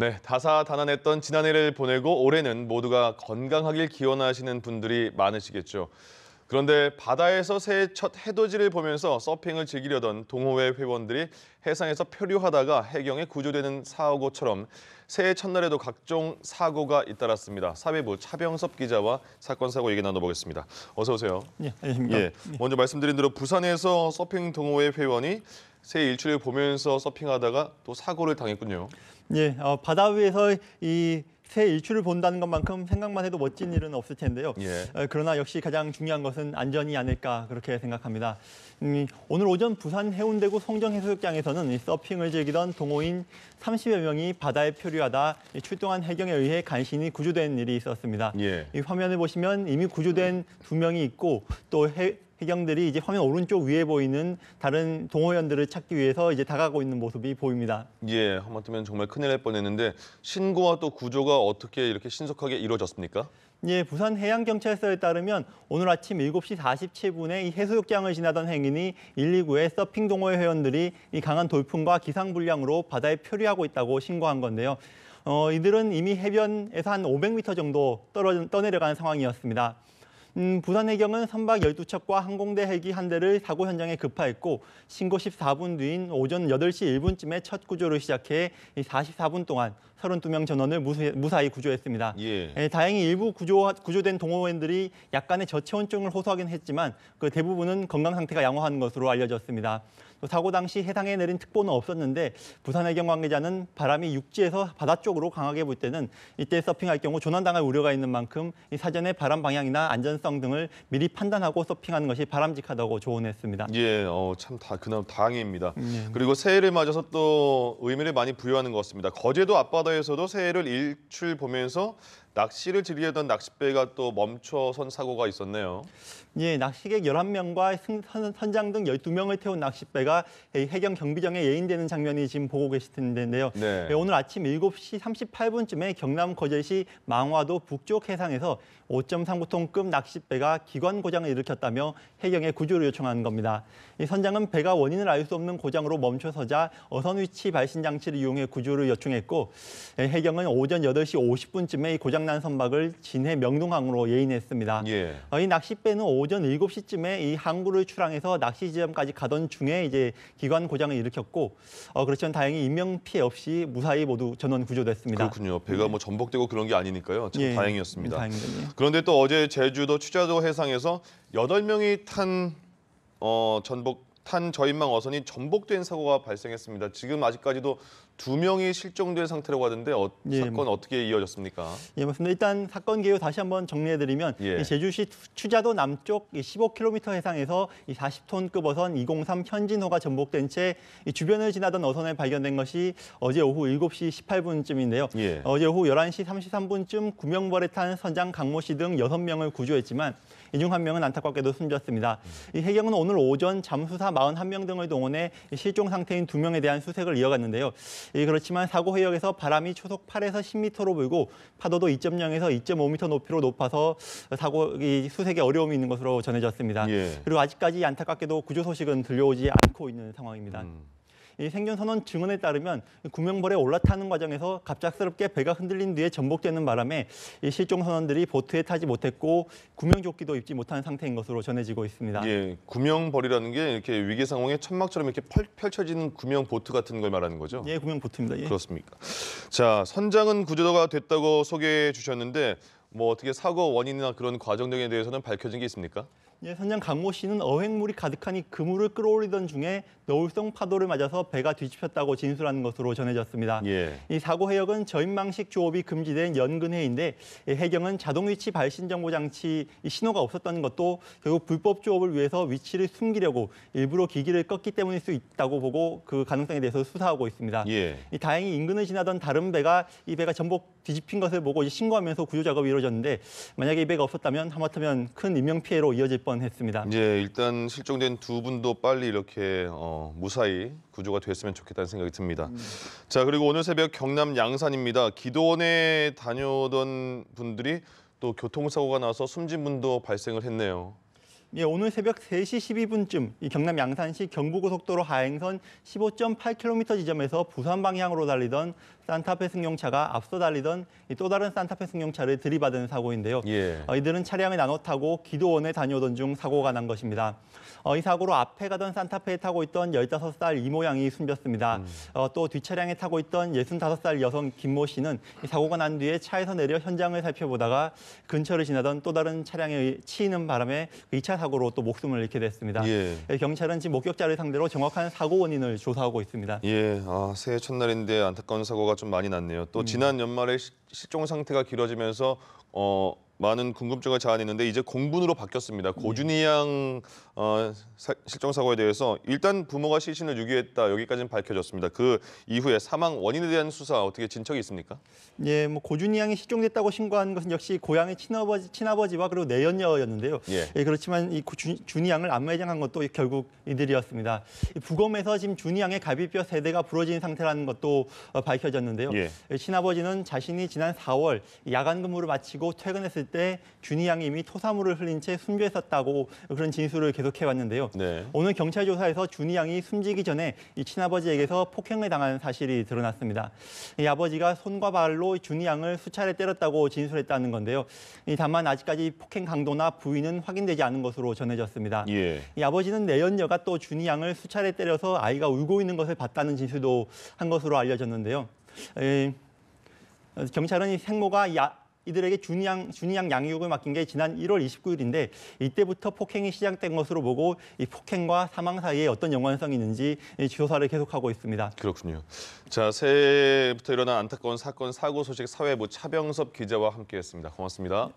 네, 다사다난했던 지난해를 보내고 올해는 모두가 건강하길 기원하시는 분들이 많으시겠죠. 그런데 바다에서 새해 첫 해돋이를 보면서 서핑을 즐기려던 동호회 회원들이 해상에서 표류하다가 해경에 구조되는 사고처럼 새해 첫날에도 각종 사고가 잇따랐습니다. 사회부 차병섭 기자와 사건 사고 얘기 나눠보겠습니다. 어서 오세요. 네, 안녕하십니까. 예, 먼저 말씀드린 대로 부산에서 서핑 동호회 회원이 새해 일출을 보면서 서핑하다가 또 사고를 당했군요. 예, 바다 위에서 이 새 일출을 본다는 것만큼 생각만 해도 멋진 일은 없을 텐데요. 예. 그러나 역시 가장 중요한 것은 안전이 아닐까 그렇게 생각합니다. 오늘 오전 부산 해운대구 송정해수욕장에서는 이 서핑을 즐기던 동호인 30여 명이 바다에 표류하다 출동한 해경에 의해 간신히 구조된 일이 있었습니다. 예. 이 화면을 보시면 이미 구조된 2명이 있고 또 해경들이 이제 화면 오른쪽 위에 보이는 다른 동호원들을 찾기 위해서 이제 다가가고 있는 모습이 보입니다. 예, 하마터면 정말 큰일 날 뻔했는데 신고와 또 구조가 어떻게 이렇게 신속하게 이루어졌습니까? 예, 부산 해양경찰서에 따르면 오늘 아침 7시 47분에 이 해수욕장을 지나던 행인이 119에 서핑 동호회 회원들이 이 강한 돌풍과 기상 불량으로 바다에 표류하고 있다고 신고한 건데요. 이들은 이미 해변에서 한 500m 정도 떠내려가는 상황이었습니다. 부산 해경은 선박 12척과 항공대 헬기 한 대를 사고 현장에 급파했고 신고 14분 뒤인 오전 8시 1분쯤에 첫 구조를 시작해 44분 동안 32명 전원을 무사히 구조했습니다. 예. 다행히 일부 구조된 동호원들이 약간의 저체온증을 호소하긴 했지만 그 대부분은 건강 상태가 양호한 것으로 알려졌습니다. 또 사고 당시 해상에 내린 특보는 없었는데 부산해경 관계자는 바람이 육지에서 바다 쪽으로 강하게 불 때는 이때 서핑할 경우 조난당할 우려가 있는 만큼 사전에 바람 방향이나 안전성 등을 미리 판단하고 서핑하는 것이 바람직하다고 조언했습니다. 예, 참 그나마 다행입니다. 그리고 새해를 맞아서 또 의미를 많이 부여하는 것 같습니다. 거제도 앞바다에서도 새해를 일출 보면서 낚시를 즐기려던 낚싯배가 또 멈춰선 사고가 있었네요. 예, 낚시객 11명과 선장 등 12명을 태운 낚싯배가 해경 경비정에 예인되는 장면이 지금 보고 계실 텐데요. 네. 오늘 아침 7시 38분쯤에 경남 거제시 망화도 북쪽 해상에서 5.3구톤급 낚싯배가 기관 고장을 일으켰다며 해경에 구조를 요청한 겁니다. 이 선장은 배가 원인을 알 수 없는 고장으로 멈춰서자 어선 위치 발신 장치를 이용해 구조를 요청했고 해경은 오전 8시 50분쯤에 이 고장난 선박을 진해 명동항으로 예인했습니다. 예. 이 낚싯배는 오전 7시쯤에 이 항구를 출항해서 낚시 지점까지 가던 중에 이제 기관 고장을 일으켰고 그렇지만 다행히 인명 피해 없이 무사히 모두 전원 구조됐습니다. 그렇군요. 배가 뭐 전복되고 그런 게 아니니까요. 참 예, 다행이었습니다. 다행이군요. 그런데 또 어제 제주도 취자도 해상에서 8명이 탄 저인망 어선이 전복된 사고가 발생했습니다. 지금 아직까지도 2명이 실종된 상태라고 하던데 사건 어떻게 이어졌습니까? 예, 맞습니다. 일단 사건 개요 다시 한번 정리해드리면 예. 제주시 취자도 남쪽 15km 해상에서 40톤급 어선 203 현진호가 전복된 채 주변을 지나던 어선에 발견된 것이 어제 오후 7시 18분쯤인데요. 예. 어제 오후 11시 33분쯤 구명벌에 탄 선장 강모 씨 등 6명을 구조했지만 이 중 1명은 안타깝게도 숨졌습니다. 이 해경은 오늘 오전 잠수사 41명 등을 동원해 실종 상태인 2명에 대한 수색을 이어갔는데요. 그렇지만 사고 해역에서 바람이 초속 8에서 10m로 불고 파도도 2.0에서 2.5m 높이로 높아서 수색에 어려움이 있는 것으로 전해졌습니다. 예. 그리고 아직까지 안타깝게도 구조 소식은 들려오지 않고 있는 상황입니다. 이 생존 선원 증언에 따르면 구명벌에 올라타는 과정에서 갑작스럽게 배가 흔들린 뒤에 전복되는 바람에 이 실종 선원들이 보트에 타지 못했고 구명조끼도 입지 못한 상태인 것으로 전해지고 있습니다. 예, 구명벌이라는 게 이렇게 위기 상황에 천막처럼 이렇게 펼쳐지는 구명 보트 같은 걸 말하는 거죠? 예, 구명보트입니다. 예. 그렇습니까? 자, 선장은 구조가 됐다고 소개해 주셨는데 뭐 어떻게 사고 원인이나 그런 과정 등에 대해서는 밝혀진 게 있습니까? 예, 선장 강모 씨는 어획물이 가득한 이 그물을 끌어올리던 중에 너울성 파도를 맞아서 배가 뒤집혔다고 진술하는 것으로 전해졌습니다. 예. 이 사고 해역은 저인망식 조업이 금지된 연근해인데 해경은 자동 위치 발신 정보 장치 신호가 없었던 것도 결국 불법 조업을 위해서 위치를 숨기려고 일부러 기기를 껐기 때문일 수 있다고 보고 그 가능성에 대해서 수사하고 있습니다. 예. 다행히 인근을 지나던 다른 배가 이 배가 전복 뒤집힌 것을 보고 신고하면서 구조 작업이 이루어졌는데 만약에 이 배가 없었다면 하마터면 큰 인명 피해로 이어질 뻔했습니다. 예, 일단 실종된 2분도 빨리 이렇게 무사히 구조가 됐으면 좋겠다는 생각이 듭니다. 자, 그리고 오늘 새벽 경남 양산입니다. 기도원에 다녀오던 분들이 또 교통사고가 나서 숨진 분도 발생을 했네요. 예, 오늘 새벽 3시 12분쯤 이 경남 양산시 경부고속도로 하행선 15.8km 지점에서 부산 방향으로 달리던 산타페 승용차가 앞서 달리던 또 다른 산타페 승용차를 들이받은 사고인데요. 예. 이들은 차량을 나눠 타고 기도원에 다녀오던 중 사고가 난 것입니다. 이 사고로 앞에 가던 산타페에 타고 있던 15살 이모 양이 숨졌습니다. 또 뒷차량에 타고 있던 65살 여성 김모 씨는 이 사고가 난 뒤에 차에서 내려 현장을 살펴보다가 근처를 지나던 또 다른 차량에 치이는 바람에 2차 사고로 또 목숨을 잃게 됐습니다. 예. 경찰은 지금 목격자를 상대로 정확한 사고 원인을 조사하고 있습니다. 예, 새해 첫날인데 안타까운 사고가 좀 많이 났네요. 또 지난 연말에 실종 상태가 길어지면서 많은 궁금증을 자아냈는데 이제 공분으로 바뀌었습니다. 고준희 양 실종 사고에 대해서 일단 부모가 시신을 유기했다 여기까지는 밝혀졌습니다. 그 이후에 사망 원인에 대한 수사 어떻게 진척이 있습니까? 예, 고준희 양이 실종됐다고 신고한 것은 역시 고향의 친아버지와 그리고 내연녀였는데요. 예. 그렇지만 이 준희 양을 안매장한 것도 결국 이들이었습니다. 이 부검에서 지금 준희 양의 갈비뼈 세대가 부러진 상태라는 것도 밝혀졌는데요. 예. 친아버지는 자신이 지난 4월 야간 근무를 마치고 퇴근했을 때 준희 양이 이미 토사물을 흘린 채 숨져 있었다고 그런 진술을 계속해왔는데요. 네. 오늘 경찰 조사에서 준희 양이 숨지기 전에 이 친아버지에게서 폭행을 당한 사실이 드러났습니다. 이 아버지가 손과 발로 준희 양을 수차례 때렸다고 진술했다는 건데요. 다만 아직까지 폭행 강도나 부위는 확인되지 않은 것으로 전해졌습니다. 예. 이 아버지는 내연녀가 또 준희 양을 수차례 때려서 아이가 울고 있는 것을 봤다는 진술도 한 것으로 알려졌는데요. 경찰은 이 생모가 이들에게 준희 양 양육을 맡긴 게 지난 1월 29일인데 이때부터 폭행이 시작된 것으로 보고 이 폭행과 사망 사이에 어떤 연관성이 있는지 조사를 계속하고 있습니다. 그렇군요. 자, 새해부터 일어난 안타까운 사건 사고 소식 사회부 차병섭 기자와 함께했습니다. 고맙습니다.